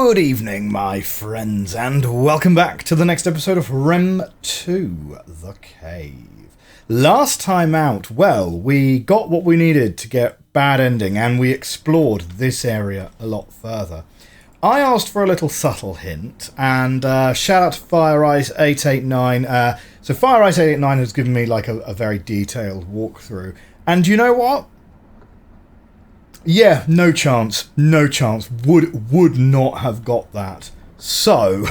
Good evening, my friends, and welcome back to the next episode of RHEM II, The Cave. Last time out, well, we got what we needed to get bad ending, and we explored this area a lot further. I asked for a little subtle hint, and shout out to FireEye889. So FireEye889 has given me like a very detailed walkthrough, and you know what? Yeah, no chance. No chance. Would not have got that. So,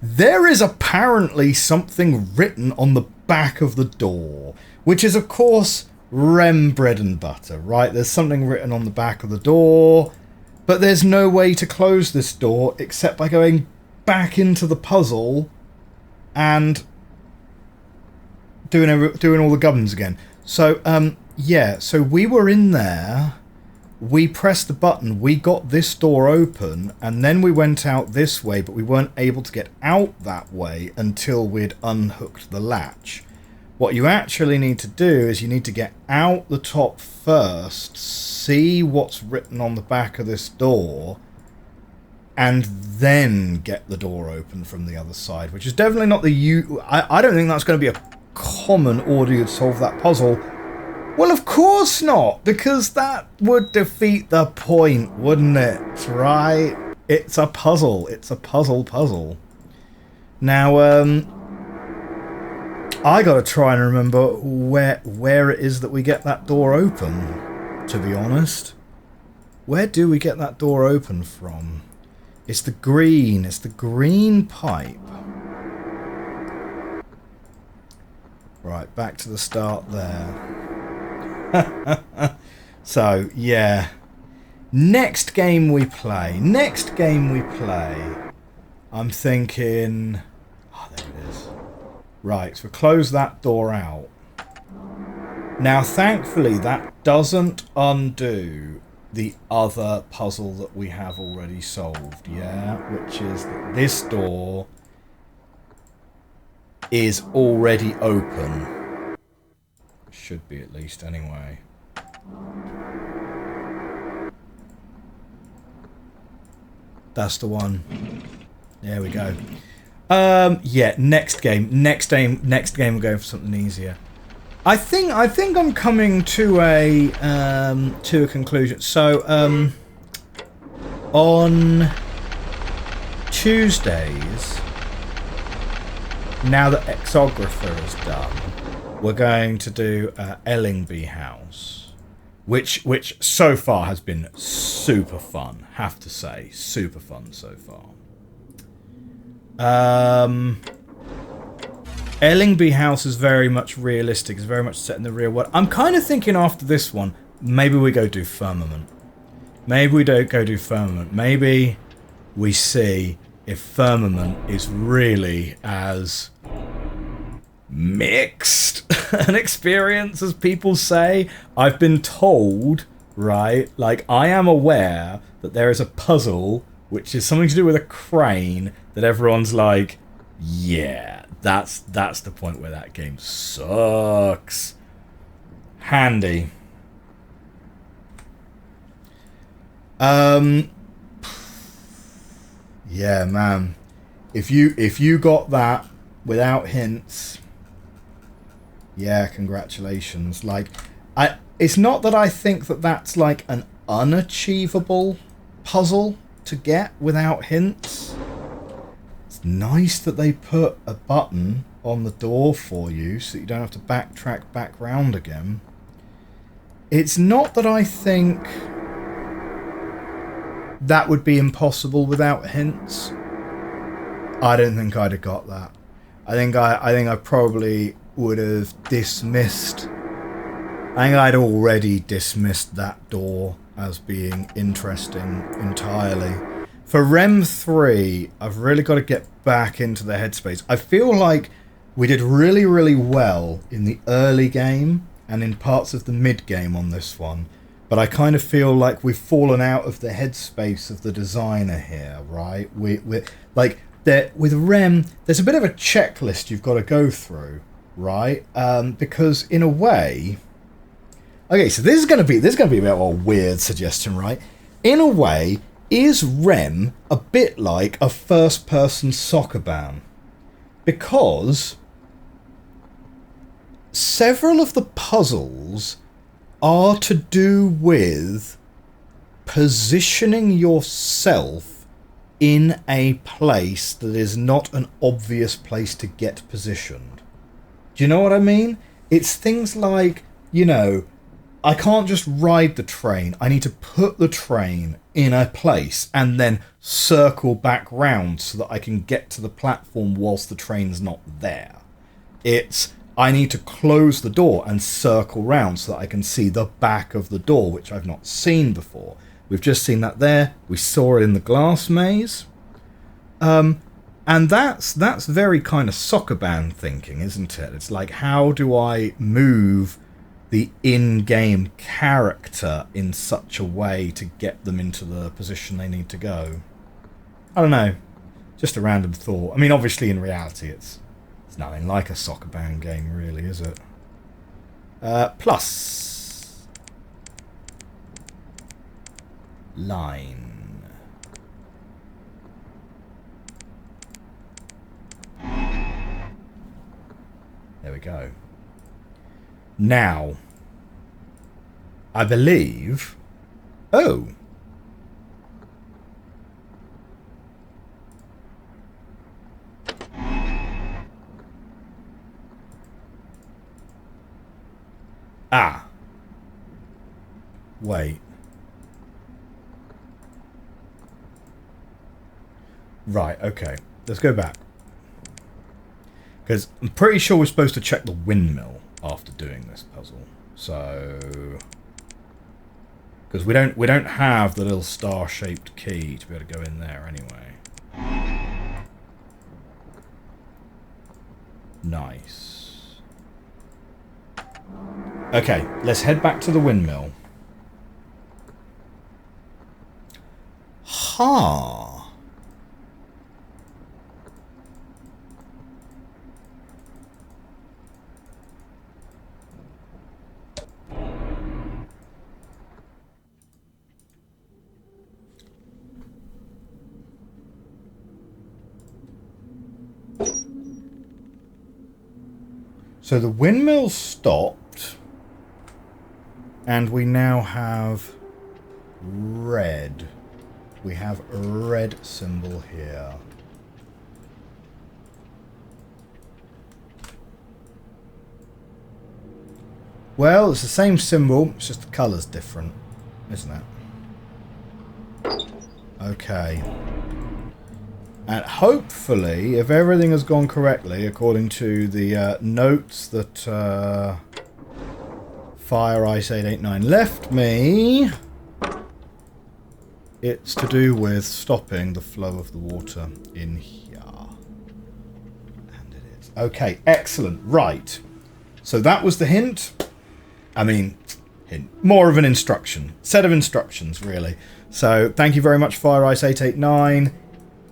there is apparently something written on the back of the door, which is, of course, RHEM bread and butter, right? There's something written on the back of the door, but there's no way to close this door except by going back into the puzzle and doing all the gubbins again. So, yeah, so we were in there, we pressed the button, we got this door open, and then we went out this way, but we weren't able to get out that way until we'd unhooked the latch. What you actually need to do is you need to get out the top first, see what's written on the back of this door, and then get the door open from the other side, which is definitely not the... I don't think that's going to be a common order to solve that puzzle. Well, of course not, because that would defeat the point, wouldn't it? Right? It's a puzzle. It's a puzzle. Now, I gotta try and remember where it is that we get that door open, to be honest. Where do we get that door open from? It's the green pipe. Right, back to the start there. So, yeah. Next game we play. I'm thinking... Oh, there it is. Right, so close that door out. Now, thankfully, that doesn't undo the other puzzle that we have already solved, yeah? Which is that this door is already open. Should be, at least, anyway. That's the one. There we go. Yeah, next game we're going for something easier. I think I'm coming to a conclusion. So on Tuesdays, now that Exographer is done, we're going to do Ellingby House, which so far has been super fun, have to say. Super fun so far. Ellingby House is very much realistic, it's very much set in the real world. I'm kind of thinking after this one, maybe we go do Firmament. Maybe we don't go do Firmament. Maybe we see if Firmament is really as mixed an experience as people say. I've been told, right, like I am aware that there is a puzzle which is something to do with a crane that everyone's like, yeah, that's the point where that game sucks. Handy. Yeah, man. If you got that without hints, yeah, congratulations. Like, it's not that I think that that's like an unachievable puzzle to get without hints. It's nice that they put a button on the door for you so that you don't have to backtrack back round again. It's not that I think that would be impossible without hints. I don't think I'd have got that. I think I probably would have dismissed... I think I'd already dismissed that door as being interesting entirely. For RHEM 3, I've really got to get back into the headspace. I feel like we did really, really well in the early game and in parts of the mid-game on this one. But I kind of feel like we've fallen out of the headspace of the designer here, right? We're like... with RHEM, there's a bit of a checklist you've got to go through, right? Because in a way, okay, so this is going to be a bit of a weird suggestion, right? In a way, is RHEM a bit like a first-person soccer ban? Because several of the puzzles are to do with positioning yourself in a place that is not an obvious place to get positioned. Do you know what I mean? It's things like, you know, I can't just ride the train. I need to put the train in a place and then circle back round so that I can get to the platform whilst the train's not there. It's, I need to close the door and circle round so that I can see the back of the door, which I've not seen before. We've just seen that there. We saw it in the glass maze. And that's very kind of soccer band thinking, isn't it? It's like, how do I move the in-game character in such a way to get them into the position they need to go? I don't know. Just a random thought. I mean, obviously in reality it's nothing like a soccer band game, really, is it? Plus. Line. There we go. Now, I believe... Oh. Ah. Wait. Right, okay. Let's go back. Because I'm pretty sure we're supposed to check the windmill after doing this puzzle. So, because we don't have the little star-shaped key to be able to go in there anyway. Nice. Okay, let's head back to the windmill. Ha. So the windmill stopped, and we now have red. We have a red symbol here. Well, it's the same symbol, it's just the colour's different, isn't it? Okay. And hopefully, if everything has gone correctly, according to the notes that Fire Ice 889 left me, it's to do with stopping the flow of the water in here. And it is. Okay, excellent. Right. So that was the hint. I mean, hint. More of an instruction. Set of instructions, really. So thank you very much, Fire Ice 889.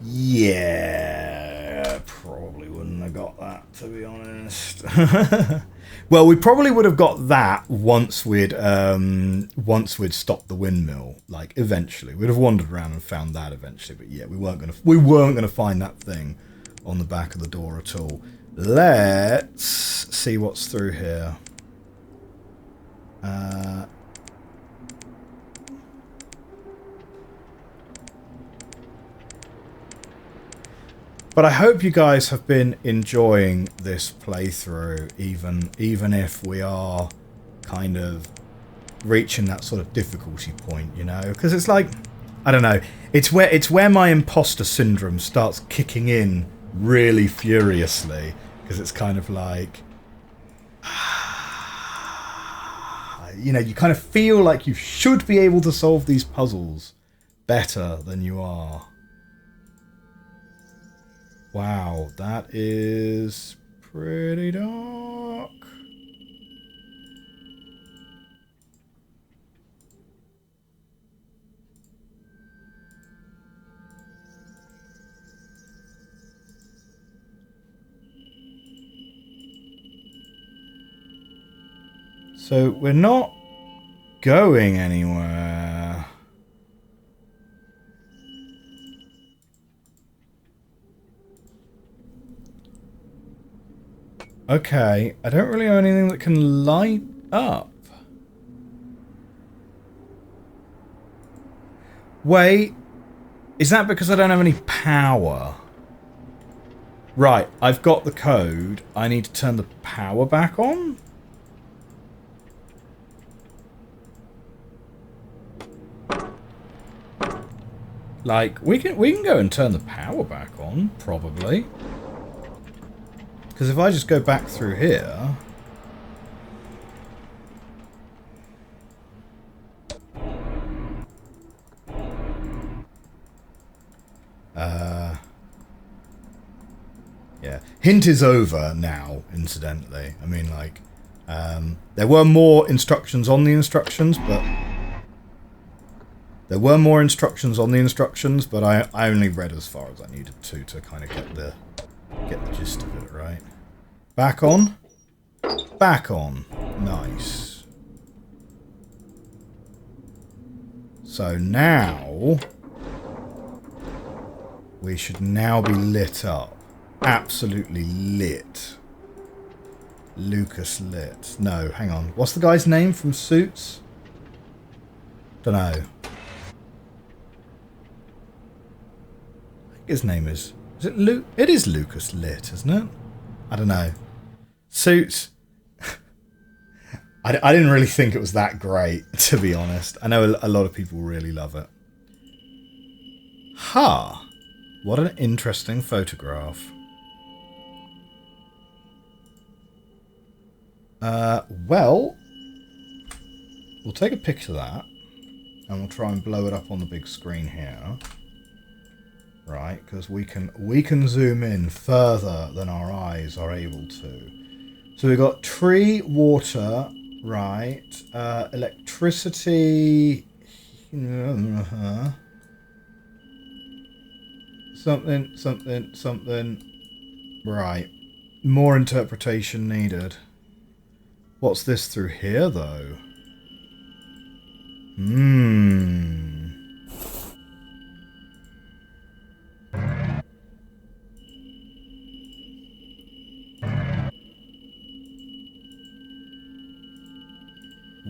Yeah, probably wouldn't have got that, to be honest. Well, we probably would have got that once we'd stopped the windmill. Like eventually, we'd have wandered around and found that eventually. But yeah, we weren't gonna find that thing on the back of the door at all. Let's see what's through here. But I hope you guys have been enjoying this playthrough, even if we are kind of reaching that sort of difficulty point, you know? Because it's like, I don't know, it's where my imposter syndrome starts kicking in really furiously, because it's kind of like, you know, you kind of feel like you should be able to solve these puzzles better than you are. Wow, that is pretty dark. So we're not going anywhere. Okay, I don't really have anything that can light up. Wait, is that because I don't have any power? Right, I've got the code. I need to turn the power back on? Like, we can go and turn the power back on, probably. Because if I just go back through here... yeah. Hint is over now, incidentally. I mean, like, there were more instructions on the instructions, but... There were more instructions on the instructions, but I only read as far as I needed to kind of get the gist of it, right? Back on. Back on. Nice. So now... we should now be lit up. Absolutely lit. Lucas lit. No, hang on. What's the guy's name from Suits? Dunno. His name is it Luke? It is Lucas Lit, isn't it? I don't know. Suits. I didn't really think it was that great, to be honest. I know a lot of people really love it. Ha! What an interesting photograph. Well, we'll take a picture of that, and we'll try and blow it up on the big screen here. Right, because we can zoom in further than our eyes are able to. So we've got tree, water, right, electricity, something, right. More interpretation needed. What's this through here, though?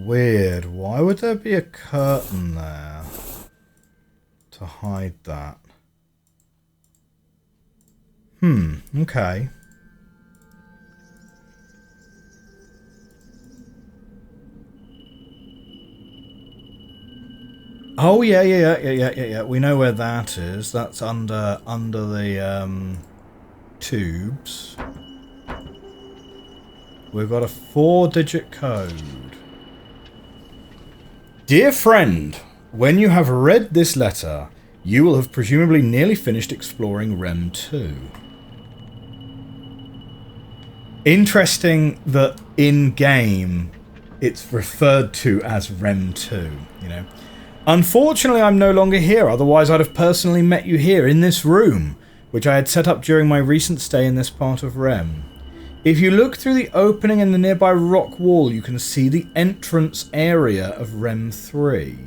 Weird. Why would there be a curtain there to hide that? Okay. Oh yeah. We know where that is. That's under the tubes. We've got a 4-digit code. Dear friend, when you have read this letter, you will have presumably nearly finished exploring RHEM II. Interesting that in-game it's referred to as RHEM II, you know. Unfortunately, I'm no longer here, otherwise I'd have personally met you here in this room, which I had set up during my recent stay in this part of RHEM. If you look through the opening in the nearby rock wall, you can see the entrance area of RHEM III.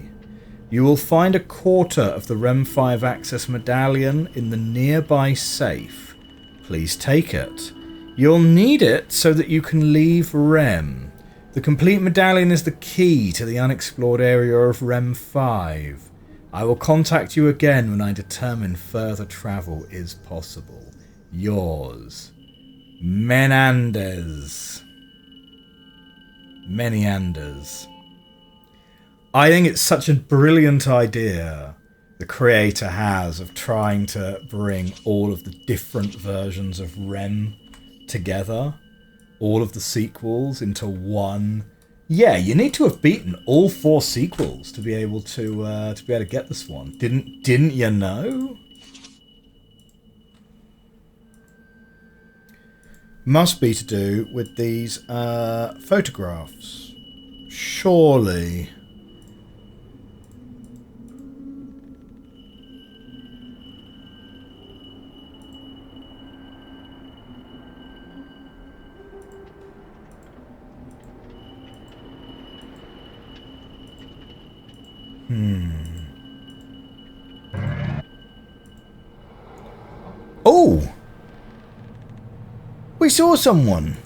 You will find a quarter of the RHEM V access medallion in the nearby safe. Please take it. You'll need it so that you can leave RHEM. The complete medallion is the key to the unexplored area of RHEM V. I will contact you again when I determine further travel is possible. Yours, Menandez. Menianders. I think it's such a brilliant idea the creator has of trying to bring all of the different versions of RHEM together. All of the sequels into one. Yeah, you need to have beaten all 4 sequels to be able to get this one. Didn't you know? Must be to do with these photographs. Surely. Oh! We saw someone!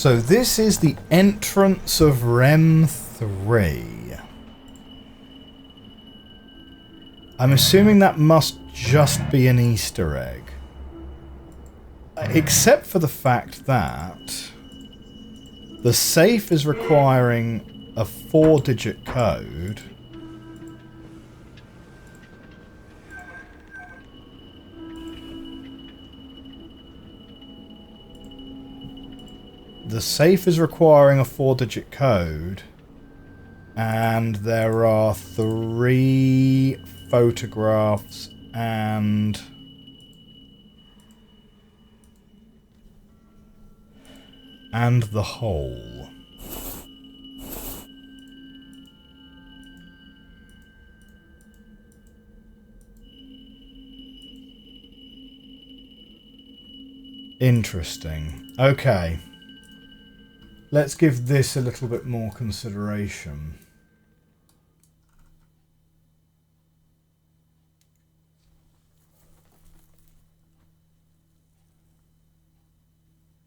So this is the entrance of RHEM 3. I'm assuming that must just be an Easter egg. Except for the fact that the safe is requiring a 4-digit code. The safe is requiring a 4-digit code, and there are 3 photographs and the hole. Interesting. Okay. Let's give this a little bit more consideration.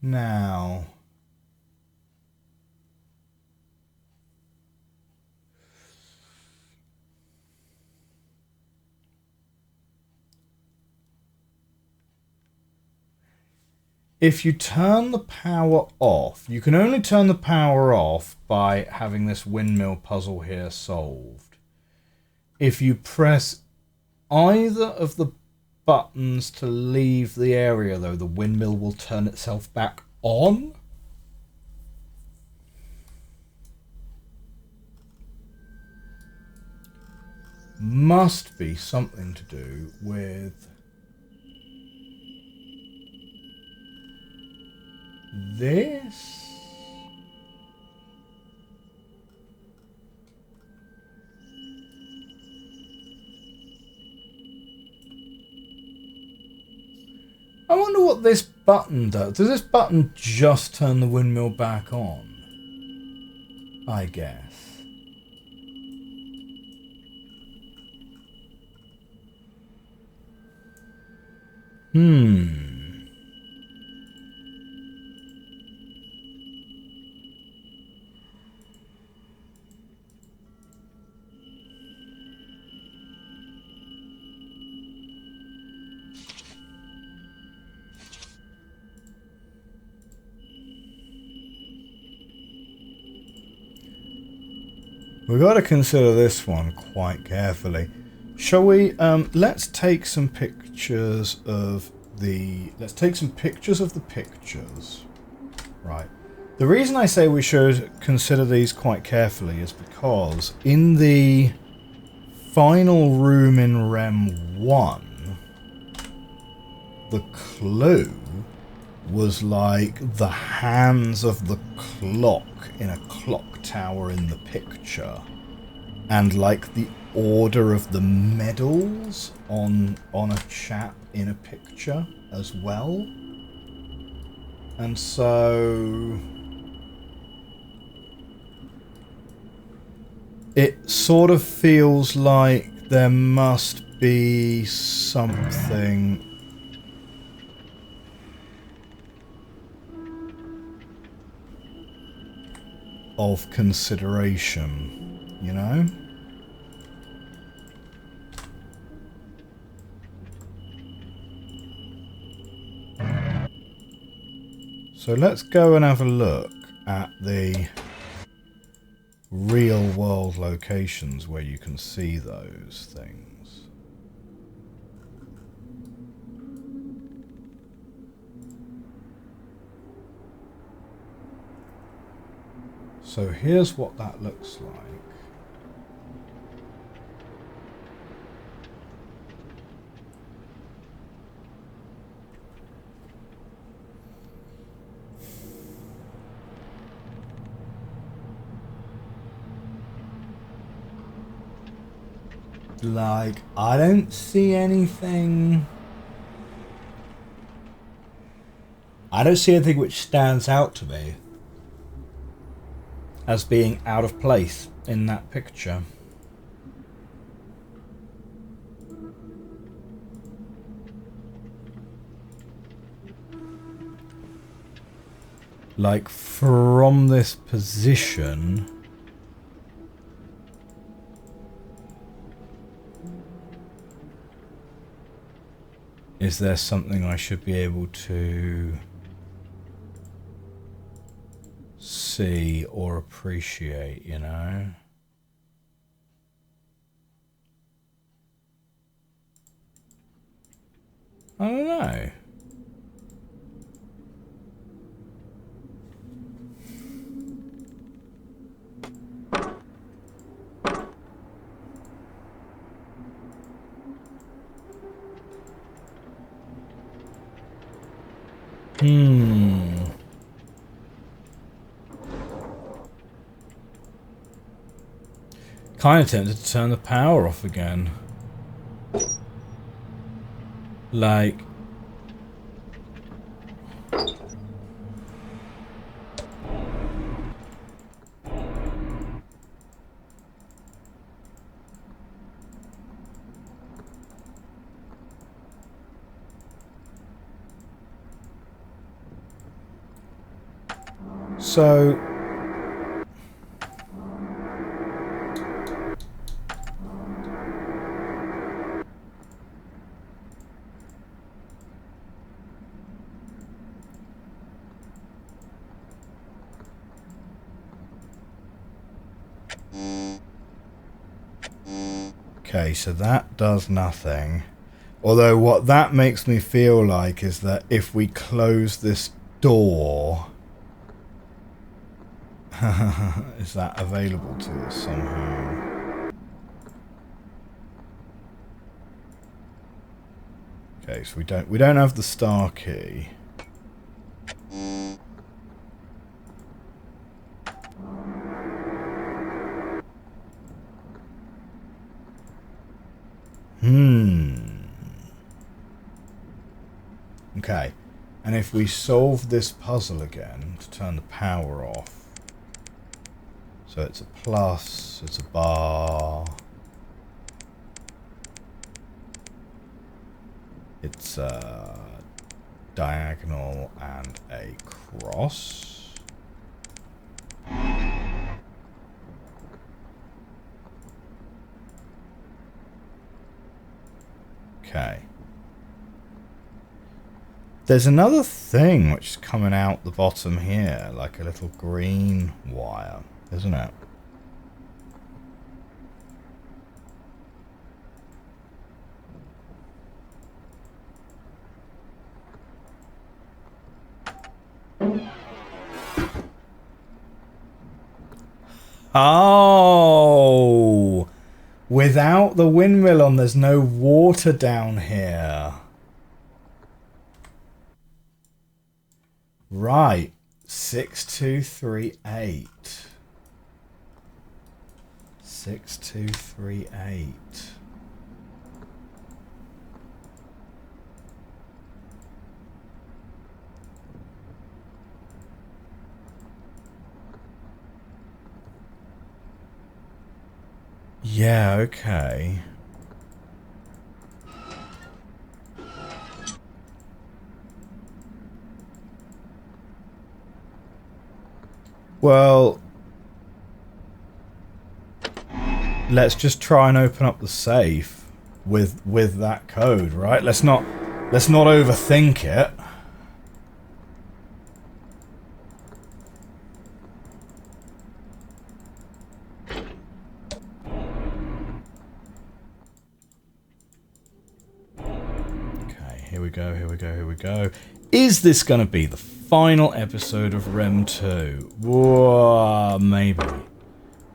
Now, if you turn the power off, you can only turn the power off by having this windmill puzzle here solved. If you press either of the buttons to leave the area, though, the windmill will turn itself back on. Must be something to do with this. I wonder what this button does. Does this button just turn the windmill back on? I guess. We've got to consider this one quite carefully. Shall we, let's take some pictures of the... Let's take some pictures of the pictures. Right. The reason I say we should consider these quite carefully is because in the final room in RHEM 1, the clue was like the hands of the clock in a clock tower in the picture, and like the order of the medals on a chap in a picture as well. And so it sort of feels like there must be something of consideration, you know? So let's go and have a look at the real world locations where you can see those things. So here's what that looks like. Like, I don't see anything. I don't see anything which stands out to me as being out of place in that picture. Like, from this position... Is there something I should be able to see or appreciate, you know? I don't know. Kind of tempted to turn the power off again. Like... So... Okay, so that does nothing. Although what that makes me feel like is that if we close this door... is that available to us somehow? Okay, so we don't have the star key. Okay, and if we solve this puzzle again to turn the power off, so it's a plus, it's a bar, it's a diagonal and a cross. Okay. There's another thing which is coming out the bottom here, like a little green wire, isn't it? Oh! Without the windmill on, there's no water down here. Right, 6238. 6238. Yeah, okay. Well, let's just try and open up the safe with that code, right? Let's not overthink it. Okay, here we go, here we go, here we go. Is this going to be the final episode of RHEM 2? Whoa, maybe.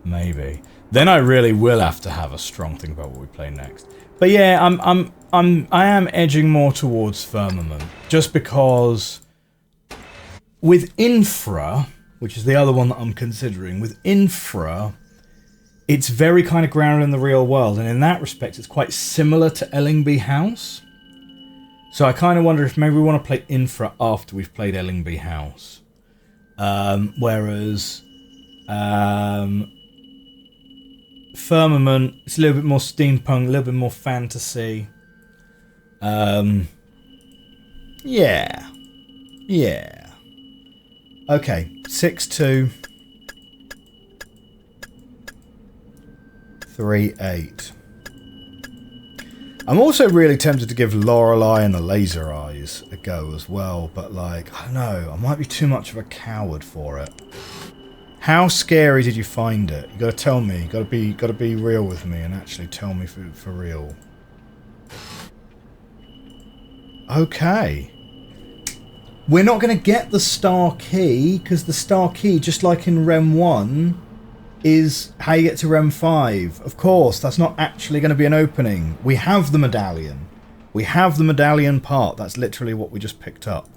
Maybe. Then I really will have to have a strong think about what we play next. But yeah, I am edging more towards Firmament, just because with Infra, which is the other one that I'm considering, with Infra, it's very kind of grounded in the real world, and in that respect, it's quite similar to Ellingby House. So I kind of wonder if maybe we want to play Infra after we've played Ellingby House. Whereas Firmament, it's a little bit more steampunk, a little bit more fantasy. Yeah. Yeah. Okay, 6-2. 3-8. I'm also really tempted to give Lorelei and the Laser Eyes a go as well, but like, I don't know, I might be too much of a coward for it. How scary did you find it? You gotta tell me, you gotta be real with me and actually tell me for real. Okay. We're not gonna get the star key, because the star key, just like in RHEM 1, is how you get to RHEM 5. Of course, that's not actually going to be an opening. We have the medallion. We have the medallion part. That's literally what we just picked up.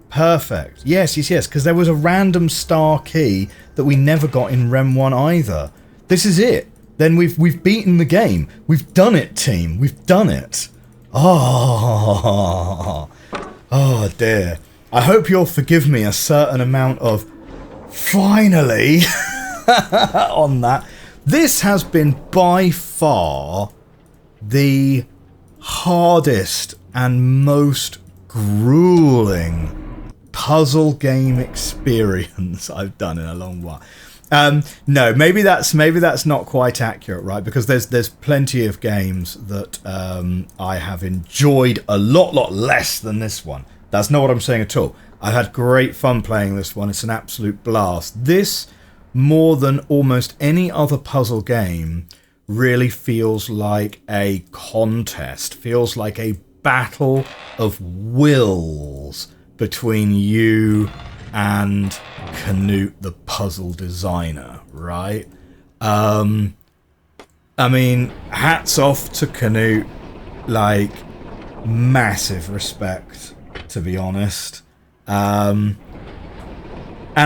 Perfect. Yes, because there was a random star key that we never got in RHEM 1 either. This is it. Then we've beaten the game. We've done it, team. We've done it. Oh dear. I hope you'll forgive me a certain amount of finally on that. This has been by far the hardest and most grueling puzzle game experience I've done in a long while. No, maybe that's not quite accurate, right? Because there's plenty of games that I have enjoyed a lot less than this one. That's not what I'm saying at all. I've had great fun playing this one. It's an absolute blast. This, more than almost any other puzzle game, really feels like a contest. Feels like a battle of wills between you and Knut, the puzzle designer, right? I mean, hats off to Knut. Like, massive respect, to be honest. And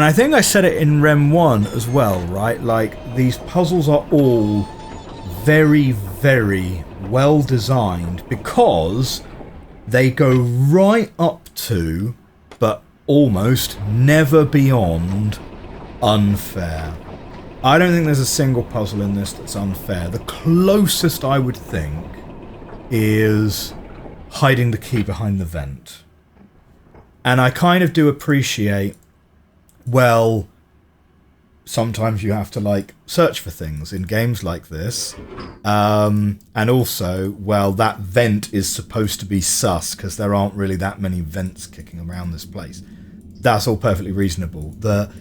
I think I said it in RHEM 1 as well, right? Like, these puzzles are all very, very well designed because they go right up to, but almost never beyond, unfair. I don't think there's a single puzzle in this that's unfair. The closest I would think is hiding the key behind the vent. And I kind of do appreciate, well, sometimes you have to, like, search for things in games like this. And also, well, that vent is supposed to be sus, because there aren't really that many vents kicking around this place. That's all perfectly reasonable. But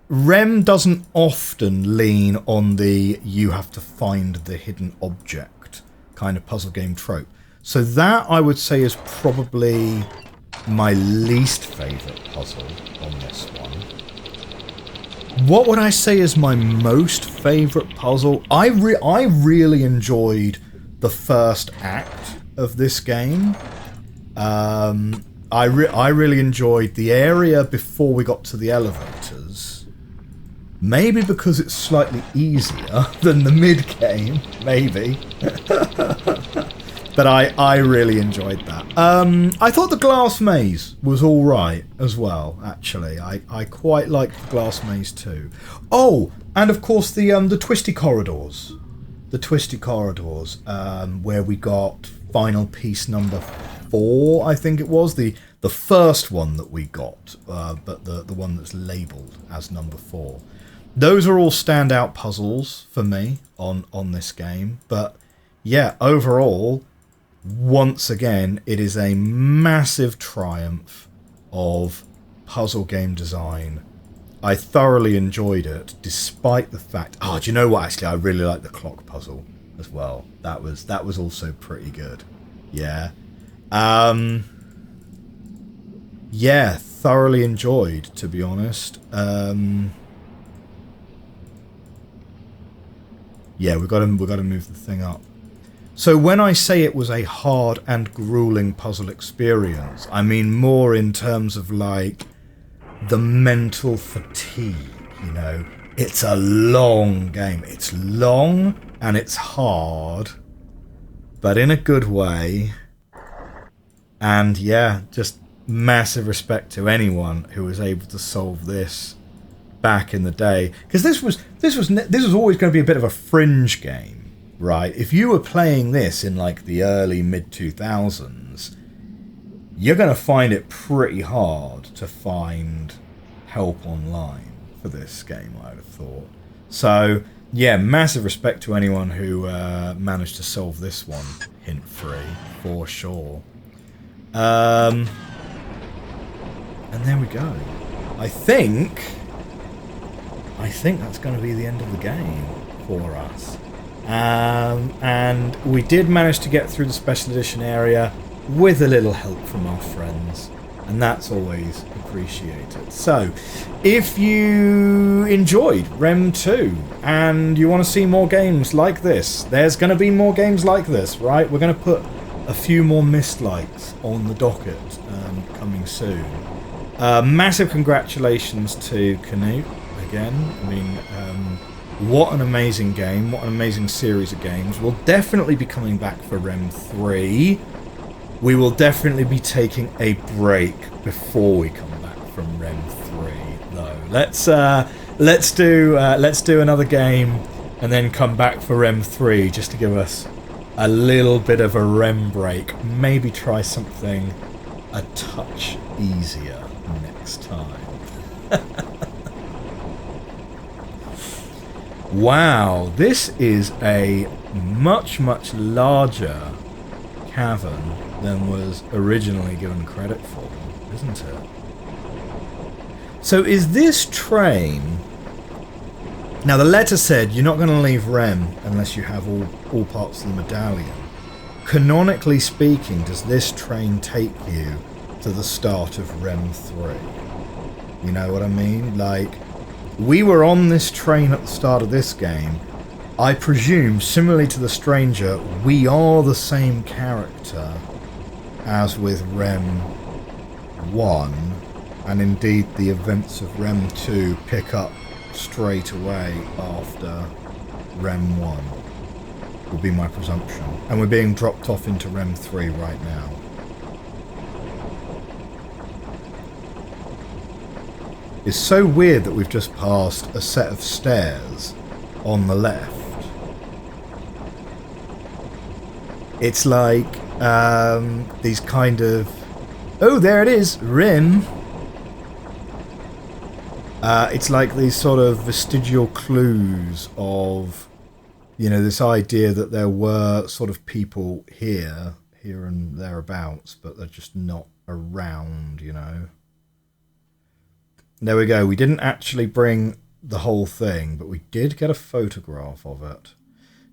RHEM doesn't often lean on the you have to find the hidden object kind of puzzle game trope. So that, I would say, is probably my least favourite puzzle on this one. What would I say is my most favourite puzzle? I really enjoyed the first act of this game. I really enjoyed the area before we got to the elevators. Maybe because it's slightly easier than the mid-game, maybe. But I really enjoyed that. I thought the glass maze was alright as well, actually. I quite liked the glass maze too. Oh, and of course the twisty corridors. The twisty corridors, where we got final piece number 4, I think it was. The first one that we got, but the one that's labelled as number 4. Those are all standout puzzles for me on this game. But yeah, overall, once again, it is a massive triumph of puzzle game design. I thoroughly enjoyed it, despite the fact... Oh, do you know what? Actually, I really like the clock puzzle as well. That was also pretty good. Yeah. Yeah, thoroughly enjoyed, to be honest. Yeah, we've got to move the thing up. So when I say it was a hard and grueling puzzle experience, I mean more in terms of, like, the mental fatigue, you know. It's a long game. It's long and it's hard, but in a good way. And yeah, just massive respect to anyone who was able to solve this back in the day, because this was always going to be a bit of a fringe game. Right, if you were playing this in like the early mid-2000s, you're going to find it pretty hard to find help online for this game, I would have thought. So, yeah, massive respect to anyone who managed to solve this one, hint-free, for sure. And there we go. I think that's going to be the end of the game for us. And we did manage to get through the special edition area with a little help from our friends, and that's always appreciated. So, if you enjoyed RHEM 2 and you want to see more games like this, there's going to be more games like this, right? We're going to put a few more Mystlikes on the docket coming soon. Massive congratulations to Knut again. I mean, what an amazing game, what an amazing series of games. We'll definitely be coming back for RHEM 3. We will definitely be taking a break before we come back from RHEM 3, though. Let's do another game and then come back for RHEM 3 just to give us a little bit of a RHEM break. Maybe try something a touch easier next time. Wow, this is a much larger cavern than was originally given credit for, isn't it? So is this train... Now the letter said you're not going to leave RHEM unless you have all parts of the medallion. Canonically speaking, does this train take you to the start of RHEM 3? You know what I mean? Like, we were on this train at the start of this game. I presume, similarly to the stranger, we are the same character as with RHEM 1, and indeed the events of RHEM 2 pick up straight away after RHEM 1, would be my presumption. And we're being dropped off into RHEM 3 right now. It's so weird that we've just passed a set of stairs on the left. It's like these kind of... Oh, there it is! RHEM! It's like these sort of vestigial clues of, you know, this idea that there were sort of people here and thereabouts, but they're just not around, you know. There we go. We didn't actually bring the whole thing, but we did get a photograph of it.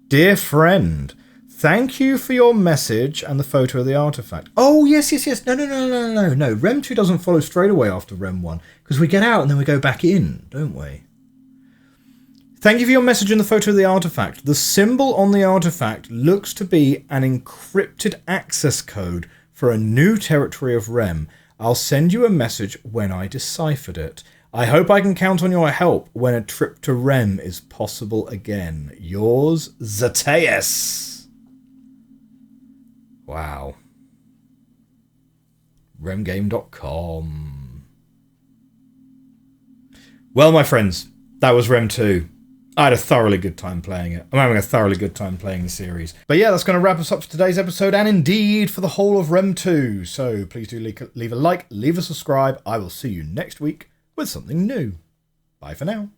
Dear friend, thank you for your message and the photo of the artifact. Oh, yes. No. RHEM 2 doesn't follow straight away after RHEM 1, because we get out and then we go back in, don't we? Thank you for your message and the photo of the artifact. The symbol on the artifact looks to be an encrypted access code for a new territory of RHEM. I'll send you a message when I deciphered it. I hope I can count on your help when a trip to RHEM is possible again. Yours, Zetteus. Wow. RHEMgame.com. Well, my friends, that was RHEM 2. I had a thoroughly good time playing it. I'm having a thoroughly good time playing the series. But yeah, that's going to wrap us up for today's episode, and indeed for the whole of RHEM 2. So please do leave a like, leave a subscribe. I will see you next week with something new. Bye for now.